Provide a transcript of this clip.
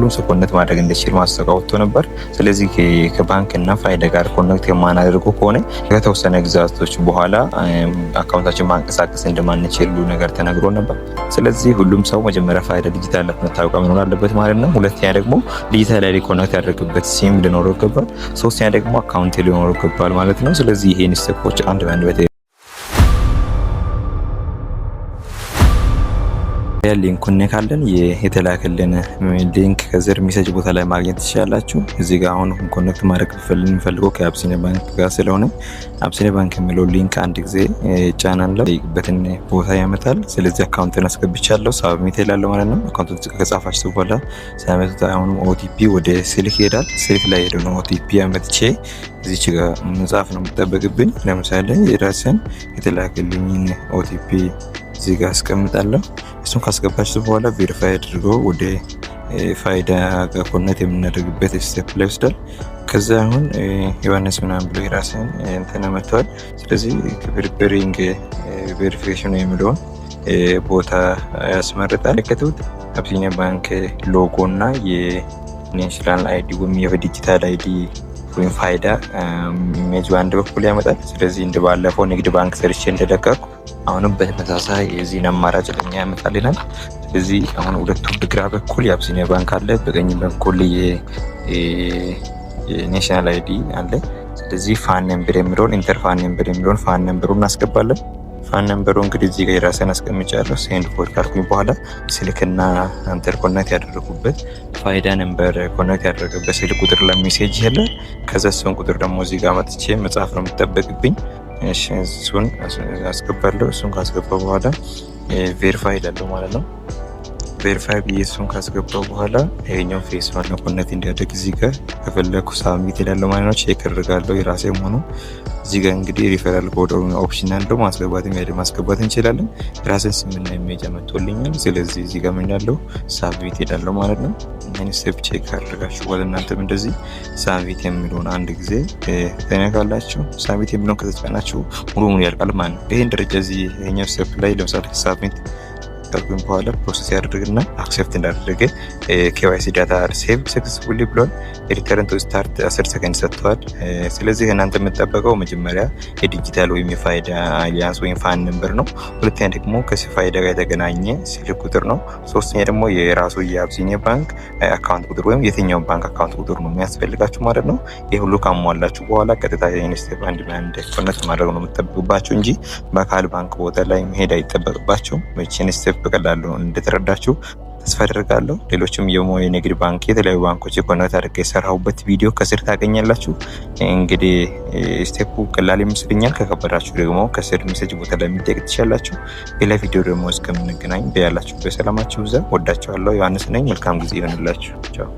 ሁሉም ሰው ኮኔክት ማድረግ እንደሚችል ማስታወቂያ ወጥቶ ነበር። ስለዚህ ከባንክና ፋይዳ ጋር ኮኔክት የማናደርገው ከሆነ ከተወሰነ ጊዜያቶች በኋላ አካውንታችን ማንቀሳቀስ እንደማንችል ነገር ተነግሮ ነበር። ስለዚህ ሁሉም ሰው መጀመሪያ ፋይዳ ዲጂታል መታወቂያ መኖር አለበት ማለት ነው። ሁለተኛ ደግሞ ዲጂታል አይዲ ኮኔክት ያደረገበት ሲም ሊኖረው ይገባል። ሶስተኛ ደግሞ አካውንት ሊኖረው ይገባል ማለት ነው። ስለዚህ ይሄን ስቴፖች አንድ ባንድ ሊንኩን ካለን የተላከልን ሊንክ ከዘር ሜሴጅ ቦታ ላይ ማግኘት ትችላላችሁ። እዚህ ጋር አሁን ኮኔክት ማድረግ ፈልገው ከአቢሲኒያ ባንክ ጋር ስለሆነ አቢሲኒያ ባንክ የሚለው ሊንክ አንድ ጊዜ ጫናን ለይበትን ቦታ ያመጣል። ስለዚህ አካውንትን አስገብቻለሁ ሳብሚት ይላል ማለት ነው። አካውንቱን ከጻፋችሁ በኋላ ሳይመጣ አሁን ኦቲፒ ወደ ስልክ ይሄዳል። ስልክ ላይ ሄዶ ነው ኦቲፒ አመጥቼ እዚች ጋር መጻፍ ነው የምጠበቅብኝ። ለምሳሌ የራስን የተላከልኝን ኦቲፒ እዚህ ጋር አስቀምጣለሁ። እሱን ካስገባችሁ በኋላ ቬሪፋይ አድርጎ ወደ ፋይዳ ጋር ኮኔክት የምናደርግበት ስቴፕ ላይ ይወስዳል። ከዛ አሁን ዮሐንስ ምናምን ብሎ የራስን እንትን መጥቷል። ስለዚህ ፕሪፔሪንግ ቬሪፊኬሽን የሚለውን ቦታ ያስመርጣል። ከቱት አቢሲኒያ ባንክ ሎጎ እና የኔሽናል አይዲ ወይም የዲጂታል አይዲ ወይም ፋይዳ ኢሜጅ በአንድ በኩል ያመጣል። ስለዚህ እንደ ባለፈው ንግድ ባንክ ሰርቼ እንደለቀቁ አሁንም በተመሳሳይ የዚህን አማራጭ ለኛ ያመጣልናል። ስለዚህ አሁን ሁለቱም በግራ በኩል የአቢሲኒያ ባንክ አለ፣ በቀኝ በኩል የኔሽናል አይዲ አለ። ስለዚህ ፋን ነምበር የሚለውን ኢንተር ፋን ነምበር የሚለውን ፋን ነምበሩን እናስገባለን። ፋን ነምበሩ እንግዲህ እዚህ ጋር የራሴን አስቀምጫለሁ። ሴንድ ኮድ ካልኩኝ በኋላ ስልክና አንተር ኮኔክት ያደረጉበት ፋይዳ ነምበር ኮኔክት ያደረገበት ስልክ ቁጥር ለሜሴጅ ያለ ከዛ እሱን ቁጥር ደግሞ እዚህ ጋር መጥቼ መጻፍ ነው የሚጠበቅብኝ። እሺ እሱን አስገባለሁ። እሱን ካስገባው በኋላ ቬሪፋይ ይላል ማለት ነው። ቬሪፋይ ብዬሱን ካስገባው በኋላ ይሄኛው ፌስ ማለት ነው ኮኔክት እንዲያደርግ እዚህ ጋር ከፈለኩ ሳብሚት ይላል ማለት ነው። ቼክ አደርጋለሁ የራሴ መሆኑ። እዚህ ጋር እንግዲህ ሪፈራል ኮድ ኦፕሽን አለው ማስገባት እንችላለን። ራስን ስምና ኢሜጅ አመጣልኛል። ስለዚህ እዚህ ጋር ምን ያለው ሳብሚት ይላል ማለት ነው። ይሄን ስቴፕ ቼክ አድርጋችሁ ወደ እናንተም እንደዚህ ሳብሚት የሚለውን አንድ ጊዜ ተነካላችሁ። ሳብሚት የሚለውን ከተጫናችሁ ሙሉ ያልቃል ማለት ነው። ይሄን ደረጃ እዚህ ይሄኛው ስቴፕ ላይ ለምሳሌ ሳብሚት ካልኩኝ በኋላ ፕሮሰስ ያደርግና አክሴፕት እንዳደረገ KYC ዳታ ሴቭ ሰክሰስፉሊ ብሎን ሪተርን ቱ ስታርት 10 ሰከንድ ሰጥቷል። ስለዚህ እናንተ የምትጠበቀው መጀመሪያ የዲጂታል ወይም የፋይዳ አሊያንስ ወይም ፋን ነምበር ነው። ሁለተኛ ደግሞ ከፋይዳ ጋር የተገናኘ ስልክ ቁጥር ነው። ሶስተኛ ደግሞ የራሱ የአቢሲኒያ ባንክ አካውንት ቁጥር ወይም የትኛው ባንክ አካውንት ቁጥር ነው የሚያስፈልጋችሁ ማለት ነው። ይሄ ሁሉ ካሟላችሁ በኋላ ቀጥታ የኢንስቴፕ አንድ ባንድ ኮኔክት ማድረግ ነው የምትጠብቁባችሁ እንጂ በአካል ባንክ ቦታ ላይ መሄድ አይጠበቅባችሁም። ኢንስቴፕ በቀላሉ እንደተረዳችሁ ተስፋ አደርጋለሁ። ሌሎችም የንግድ ባንክ የተለያዩ ባንኮች ኮኔክት አድርገው የሰራሁበት ቪዲዮ ከስር ታገኛላችሁ። እንግዲህ ስቴፑ ቀላል ይመስለኛል። ከከበዳችሁ ደግሞ ከስር ሜሴጅ ቦታ ላይ የሚጠይቅ ትችላላችሁ። ሌላ ቪዲዮ ደግሞ እስከምንገናኝ በያላችሁ በሰላማችሁ ብዛ። ወዳችኋለሁ። ዮሐንስ ነኝ። መልካም ጊዜ ይሆንላችሁ። ቻው